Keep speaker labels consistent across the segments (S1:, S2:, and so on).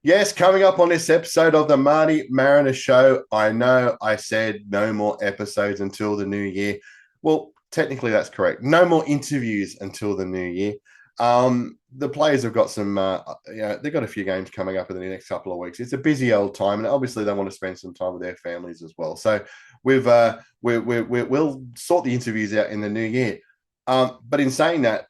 S1: Yes, coming up on this episode of the Marty Mariner Show, I know I said no more episodes until the new year. Well, technically that's correct. No more interviews until the new year. The players have got they've got a few games coming up in the next couple of weeks. It's a busy old time, and obviously they want to spend some time with their families as well. So we'll sort the interviews out in the new year. But in saying that,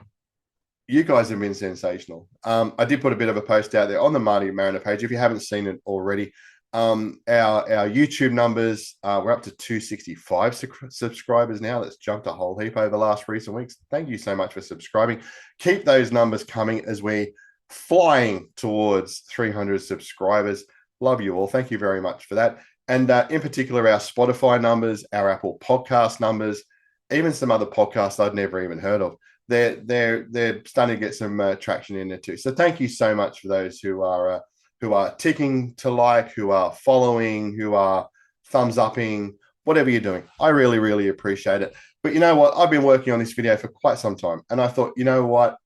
S1: you guys have been sensational. I did put a bit of a post out there on the Marty Mariner page. If you haven't seen it already, our YouTube numbers, we're up to 265 subscribers now. That's jumped a whole heap over the last recent weeks. Thank you so much for subscribing. Keep those numbers coming as we're flying towards 300 subscribers. Love you all. Thank you very much for that. And in particular, our Spotify numbers, our Apple podcast numbers, even some other podcasts I'd never even heard of. They're starting to get some traction in there too. So thank you so much for those who are ticking to like, who are following, who are thumbs upping, whatever you're doing. I really, really appreciate it. But you know what? I've been working on this video for quite some time, and I thought, you know what?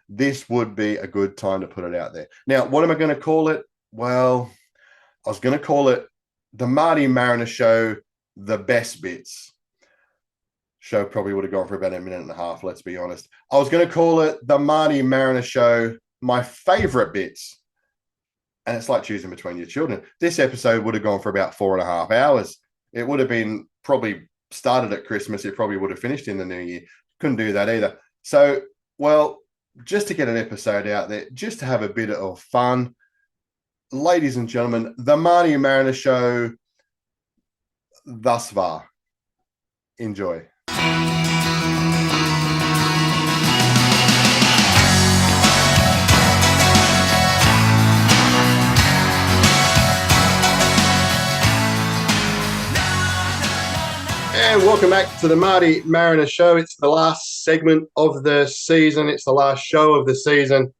S1: This would be a good time to put it out there. Now, what am I going to call it? Well, I was going to call it the Marty Mariner Show, the best bits. Show probably would have gone for about a minute and a half, let's be honest. I was going to call it the Marty Mariner Show, my favorite bits. And it's like choosing between your children. This episode would have gone for about 4.5 hours. It would have been probably started at Christmas. It probably would have finished in the new year. Couldn't do that either. So, well, just to get an episode out there, just to have a bit of fun, ladies and gentlemen, the Marty Mariner Show thus far. Enjoy. And welcome back to the Marty Mariner Show. It's the last segment of the season. It's the last show of the season.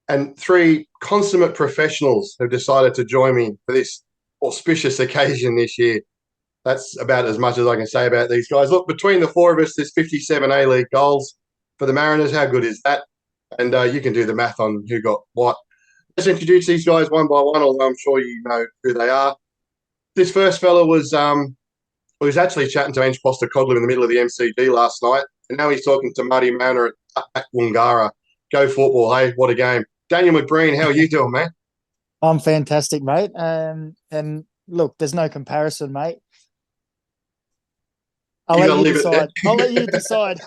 S1: And 3 consummate professionals have decided to join me for this auspicious occasion this year. That's about as much as I can say about these guys. Look, between the 4 of us, there's 57 A-League goals for the Mariners. How good is that? And you can do the math on who got what. Let's introduce these guys one by one, although I'm sure you know who they are. This first fella was actually chatting to Ange Postecoglou in the middle of the MCG last night, and now he's talking to Marty Mariner at Woongarra. Go football, hey, what a game. Daniel McBreen, how are you doing, mate?
S2: I'm fantastic, mate. And look, there's no comparison, mate. I'll let you decide. I'll let you decide.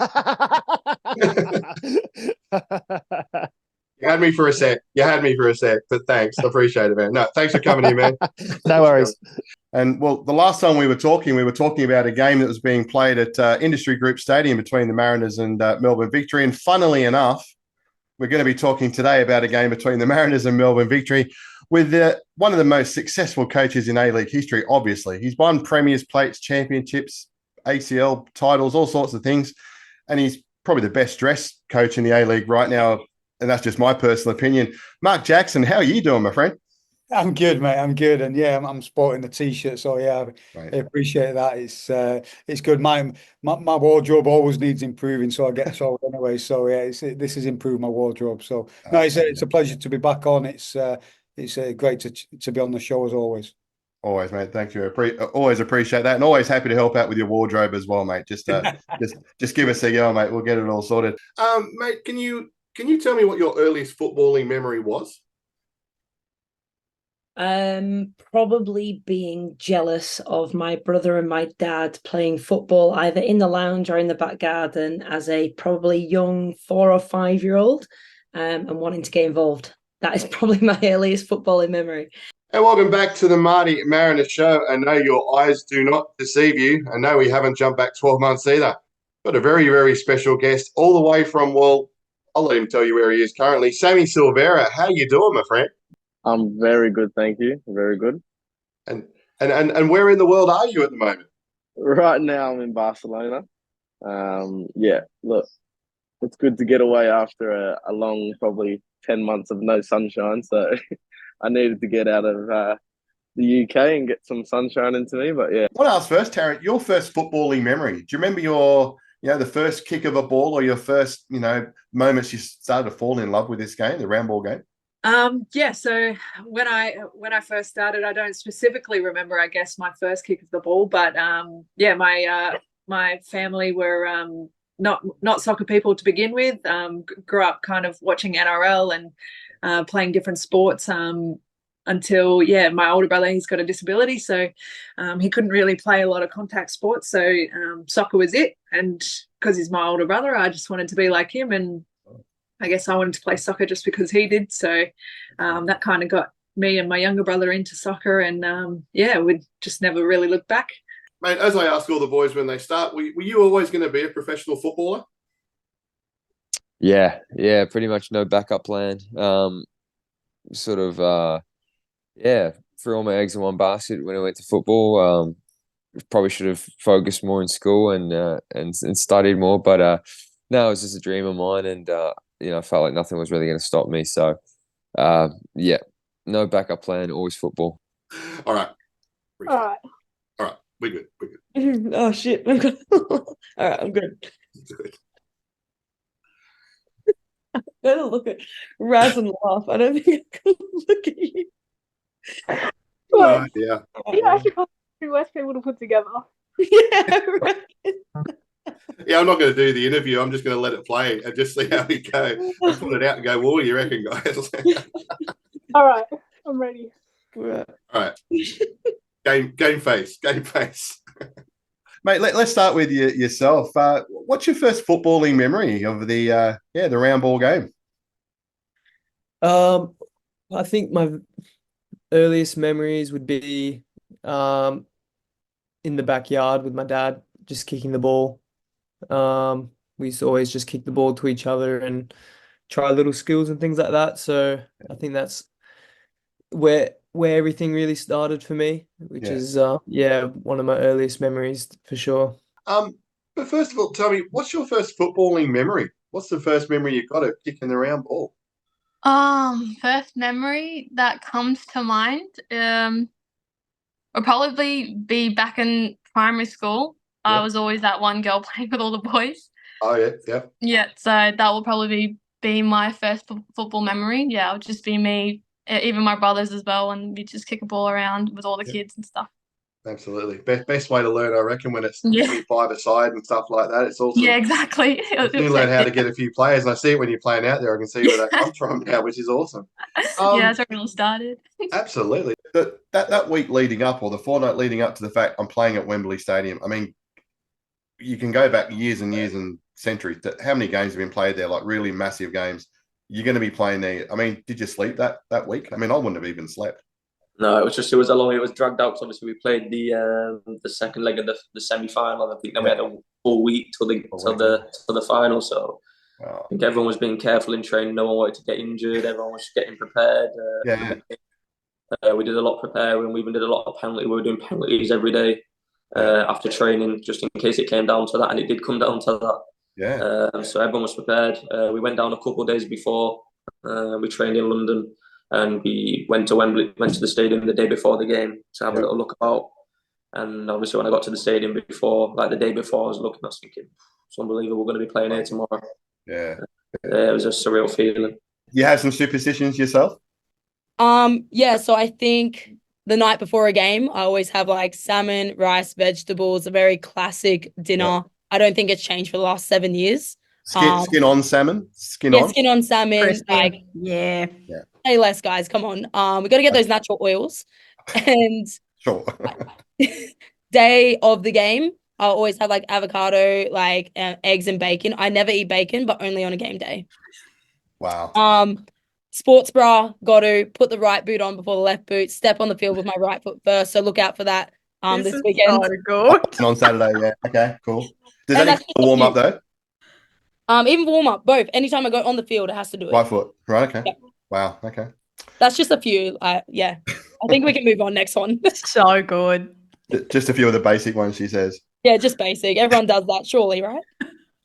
S1: You had me for a sec. But thanks. I appreciate it, man. No, thanks for coming here, man.
S2: No worries.
S1: And, well, the last time we were talking about a game that was being played at Industry Group Stadium between the Mariners and Melbourne Victory. And funnily enough, we're going to be talking today about a game between the Mariners and Melbourne Victory with one of the most successful coaches in A-League history, obviously. He's won Premier's Plates, championships, ACL titles, all sorts of things. And he's probably the best dressed coach in the A-League right now. And that's just my personal opinion. Mark Jackson, how are you doing, my friend?
S2: I'm good, mate. I'm good. And yeah, I'm sporting the T-shirt. So yeah,
S1: right.
S2: I appreciate that. It's good. My wardrobe always needs improving. So I get sold anyway. So yeah, this has improved my wardrobe. So no, it's a pleasure to be back on. It's great to be on the show as always.
S1: Always, mate. Thank you. Always appreciate that, and always happy to help out with your wardrobe as well, mate. Just give us a go, mate. We'll get it all sorted. Mate, can you tell me what your earliest footballing memory was?
S3: Probably being jealous of my brother and my dad playing football either in the lounge or in the back garden as a probably young 4 or 5 year old, and wanting to get involved. That is probably my earliest footballing memory.
S1: And welcome back to the Marty Mariner Show. I know your eyes do not deceive you. I know we haven't jumped back 12 months either. Got a very, very special guest all the way from, well, I'll let him tell you where he is currently. Sammy Silvera, how you doing, my friend?
S4: I'm very good, thank you. Very good.
S1: And where in the world are you at the moment?
S4: Right now I'm in Barcelona. Yeah, look, it's good to get away after a long, probably 10 months of no sunshine. So I needed to get out of the UK and get some sunshine into me. But yeah.
S1: I want to ask first, Tarrant, your first footballing memory. Do you remember the first kick of a ball or your first, moments you started to fall in love with this game, the round ball game?
S5: Yeah, so when I first started, I don't specifically remember, I guess, my first kick of the ball, but yeah, my family were not soccer people to begin with. Grew up kind of watching NRL and playing different sports until, yeah, my older brother, he's got a disability, so he couldn't really play a lot of contact sports, so soccer was it. And because he's my older brother, I just wanted to be like him, and I guess I wanted to play soccer just because he did. So that kind of got me and my younger brother into soccer, and yeah, we just never really looked back.
S1: Mate, as I ask all the boys when they start, were you always going to be a professional footballer?
S6: Yeah, pretty much no backup plan. Sort of, yeah, threw all my eggs in one basket when I went to football. Probably should have focused more in school and studied more, but no, it was just a dream of mine, and I felt like nothing was really going to stop me. So, yeah, no backup plan, always football.
S1: All right.
S7: All
S1: right. We're good.
S7: Oh shit! I'm good. All right, I'm good.
S1: Good.
S7: I'm gonna look at Raz and laugh. I don't think I can look at you.
S1: Oh, yeah.
S8: You actually can't be worse people to put together.
S7: Yeah, right.
S1: Yeah, I'm not going to do the interview. I'm just going to let it play and just see how we go. And put it out and go, well, what do you reckon, guys?
S8: All right, I'm ready.
S7: Right.
S1: All right. Game face. Mate, let's start with yourself. What's your first footballing memory of the round ball game?
S7: I think my earliest memories would be in the backyard with my dad, just kicking the ball. We used to always just kick the ball to each other and try little skills and things like that. So I think that's where everything really started for me, which is one of my earliest memories for sure.
S1: But first of all, tell me, what's your first footballing memory? What's the first memory you got of kicking the round ball?
S9: First memory that comes to mind would probably be back in primary school. I was always that one girl playing with all the boys.
S1: Oh, yeah.
S9: Yeah, so that will probably be my first football memory. Yeah, it would just be me, even my brothers as well, and we just kick a ball around with all the kids and stuff.
S1: Absolutely. Best way to learn, I reckon, when it's 25 a side and stuff like that. It's also
S9: exactly.
S1: You learn how to get a few players, and I see it when you're playing out there. I can see where that comes from now, which is awesome.
S9: That's where it all started.
S1: Absolutely. That week leading up, or the fortnight leading up to the fact I'm playing at Wembley Stadium, I mean, you can go back years and years and centuries. How many games have been played there, like really massive games? You're going to be playing there. I mean, did you sleep that week? I mean, I wouldn't have even slept.
S10: No, it was dragged out because obviously we played the second leg of the semi-final. I think then we had a full week till the final. So I think everyone was being careful in training. No one wanted to get injured. Everyone was getting prepared. We did a lot of preparing. We even did a lot of penalty. We were doing penalties every day after training, just in case it came down to that, and it did come down to that. So everyone was prepared. We went down a couple of days before. We trained in London. And we went to Wembley, went to the stadium the day before the game to have a little look about. And obviously, when I got to the stadium the day before, I was thinking, it's unbelievable, we're going to be playing here tomorrow.
S1: Yeah.
S10: It was a surreal feeling.
S1: You have some superstitions yourself?
S11: So I think the night before a game, I always have like salmon, rice, vegetables, a very classic dinner. Yeah. I don't think it's changed for the last 7 years.
S1: Skin on salmon? Skin
S11: on salmon.
S3: Crispy.
S11: Hey, less guys, come on. We got to get those natural oils. And
S1: sure.
S11: Day of the game, I'll always have like avocado, like eggs and bacon. I never eat bacon, but only on a game day.
S1: Wow.
S11: Sports bra, got to put the right boot on before the left boot, step on the field with my right foot first. So look out for that this weekend.
S3: So good.
S1: And on Saturday, yeah. Okay, cool. Does that warm up though?
S11: Even warm up, both. Anytime I go on the field, it has to do it.
S1: Right foot. Right, okay.
S11: Yep.
S1: Wow, okay.
S11: That's just a few. I think we can move on next one.
S3: So good.
S1: Just a few of the basic ones, she says.
S11: Yeah, just basic. Everyone does that, surely, right?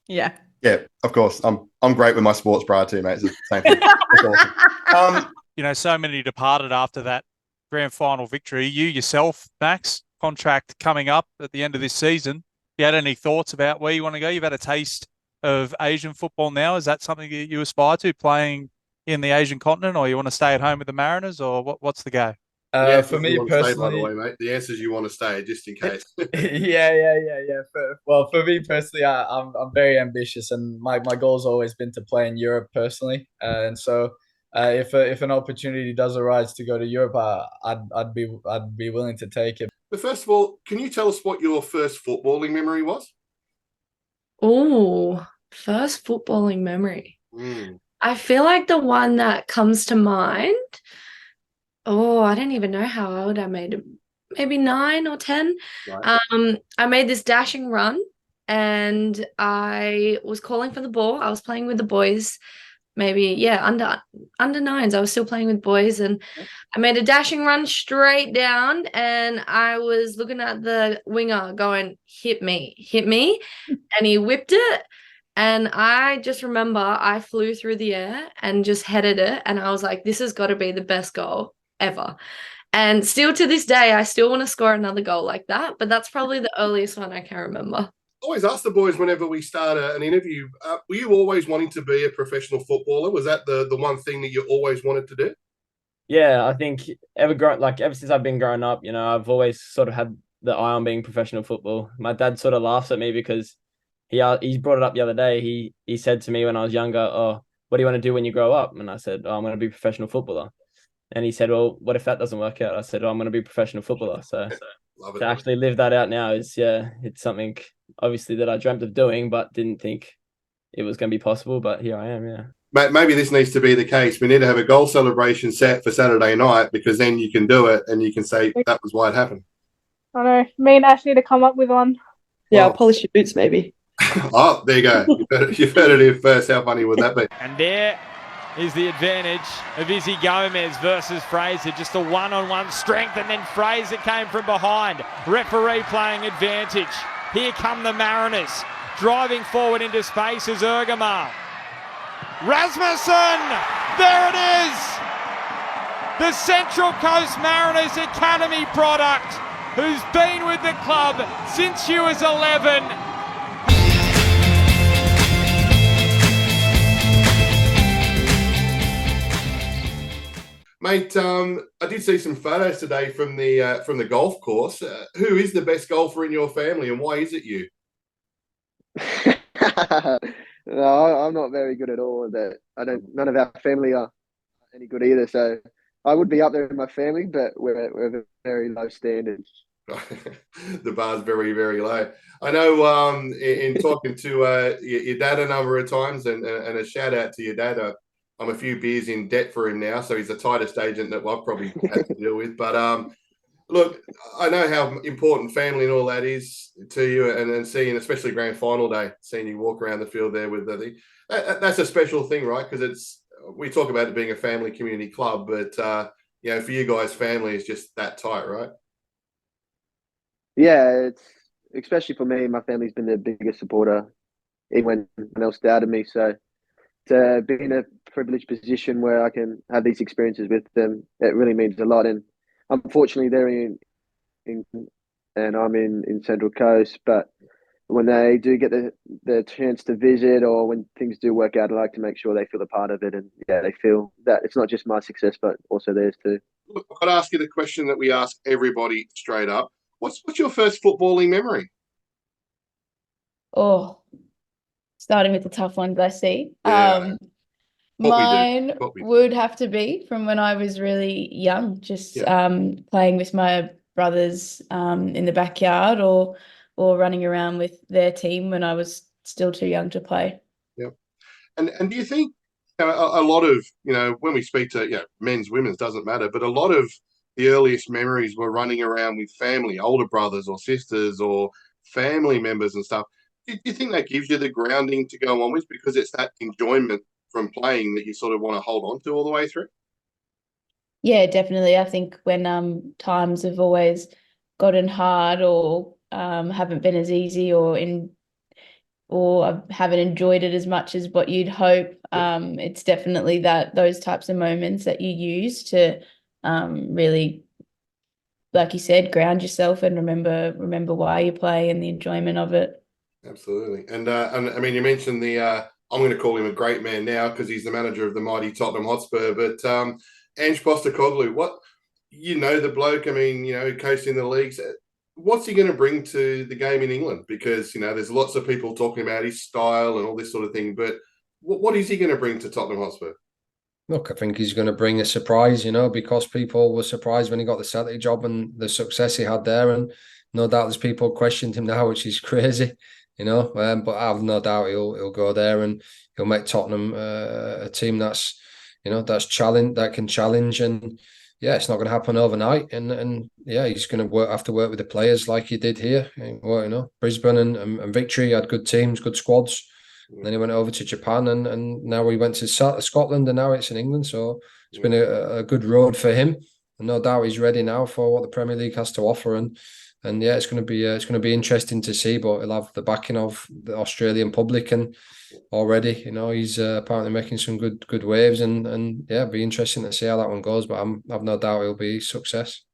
S3: Yeah.
S1: Yeah, of course. I'm great with my sports bra too, mate. It's the same thing. It's awesome.
S12: So many departed after that grand final victory. You yourself, Max, contract coming up at the end of this season. You had any thoughts about where you want to go? You've had a taste of Asian football now. Is that something that you aspire to, playing in the Asian continent, or you want to stay at home with the Mariners, or what's the go?
S1: For me personally, stay, by the way, mate. The answer is you want to stay, just in case.
S13: yeah. For me personally, I'm very ambitious, and my goal's always been to play in Europe personally, and so if an opportunity does arise to go to Europe, I'd be willing to take it.
S1: But first of all, can you tell us what your first footballing memory was?
S3: Oh, first footballing memory. I feel like the one that comes to mind. Oh, I don't even know how old I made it. Maybe 9 or 10.
S1: Right.
S3: I made this dashing run, and I was calling for the ball. I was playing with the boys, maybe under nines. I was still playing with boys, and I made a dashing run straight down, and I was looking at the winger going, hit me, and he whipped it. And I just remember I flew through the air and just headed it, and I was like, this has got to be the best goal ever. And still to this day, I still want to score another goal like that, but that's probably the earliest one I can remember.
S1: Always ask the boys whenever we start an interview, were you always wanting to be a professional footballer? Was that the one thing that you always wanted to do?
S14: Yeah, I think ever since I've been growing up, I've always sort of had the eye on being professional football. My dad sort of laughs at me because he brought it up the other day. He said to me when I was younger, "Oh, what do you want to do when you grow up?" And I said, "Oh, I'm going to be a professional footballer." And he said, "Well, what if that doesn't work out?" I said, "Oh, I'm going to be a professional footballer." So to actually live that out now is, it's something obviously that I dreamt of doing, but didn't think it was going to be possible. But here I am, yeah.
S1: Maybe this needs to be the case. We need to have a goal celebration set for Saturday night, because then you can do it and you can say that was why it happened.
S8: I know. Me and Ash need to come up with one.
S15: Yeah, I'll polish your boots, maybe.
S1: Oh, there you go. You've heard it here first. How funny would that be?
S16: And there is the advantage of Izzy Gomez versus Fraser. Just a one-on-one strength, and then Fraser came from behind. Referee playing advantage. Here come the Mariners. Driving forward into space is Ergemar. Rasmussen! There it is! The Central Coast Mariners Academy product, who's been with the club since she was 11.
S1: Mate, I did see some photos today from the golf course. Who is the best golfer in your family, and why is it you?
S4: No, I'm not very good at all. None of our family are any good either. So I would be up there in my family, but we're very low standards.
S1: The bar's very, very low. I know in talking to your dad a number of times, and a shout out to your dad. I'm a few beers in debt for him now, so he's the tightest agent that I've probably had to deal with. But look, I know how important family and all that is to you, and seeing, especially grand final day, seeing you walk around the field there with that's a special thing, right? Because we talk about it being a family community club, but for you guys, family is just that tight, right?
S4: Yeah, it's especially for me. My family's been the biggest supporter, even when no one else doubted me. So to be in a privileged position where I can have these experiences with them, it really means a lot. And unfortunately, they're in and I'm in Central Coast. But when they do get the chance to visit, or when things do work out, I like to make sure they feel a part of it, and they feel that it's not just my success, but also theirs too.
S1: Look, I've got to ask you the question that we ask everybody straight up. What's your first footballing memory?
S17: Oh, starting with the tough ones I see.
S1: Yeah.
S17: Mine would have to be from when I was really young, just playing with my brothers in the backyard, or running around with their team when I was still too young to play.
S1: Yeah. And do you think a lot of, when we speak to men's, women's, doesn't matter, but a lot of the earliest memories were running around with family, older brothers or sisters or family members and stuff. Do you think that gives you the grounding to go on with, because it's that enjoyment from playing that you sort of want to hold on to all the way through?
S17: Yeah, definitely. I think when times have always gotten hard, or haven't been as easy, or haven't enjoyed it as much as what you'd hope, it's definitely those types of moments that you use to really, like you said, ground yourself and remember why you play and the enjoyment of it.
S1: Absolutely. And I mean, you mentioned the I'm going to call him a great man now because he's the manager of the mighty Tottenham Hotspur. But Ange Postecoglou, the bloke, I mean, coaching the leagues. What's he going to bring to the game in England? Because, there's lots of people talking about his style and all this sort of thing. But what is he going to bring to Tottenham Hotspur?
S18: Look, I think he's going to bring a surprise, because people were surprised when he got the Celtic job and the success he had there. And no doubt there's people questioned him now, which is crazy, but I have no doubt he'll go there and he'll make Tottenham a team that's, that can challenge. And yeah, it's not going to happen overnight. And yeah, he's going to have to work with the players like he did here. Brisbane and Victory had good teams, good squads. And then he went over to Japan and now he went to Scotland and now it's in England. So it's been a good road for him. And no doubt he's ready now for what the Premier League has to offer. And yeah, it's going to be interesting to see, but he'll have the backing of the Australian public and already, he's apparently making some good waves and yeah, it'll be interesting to see how that one goes, but I've no doubt it'll be a success.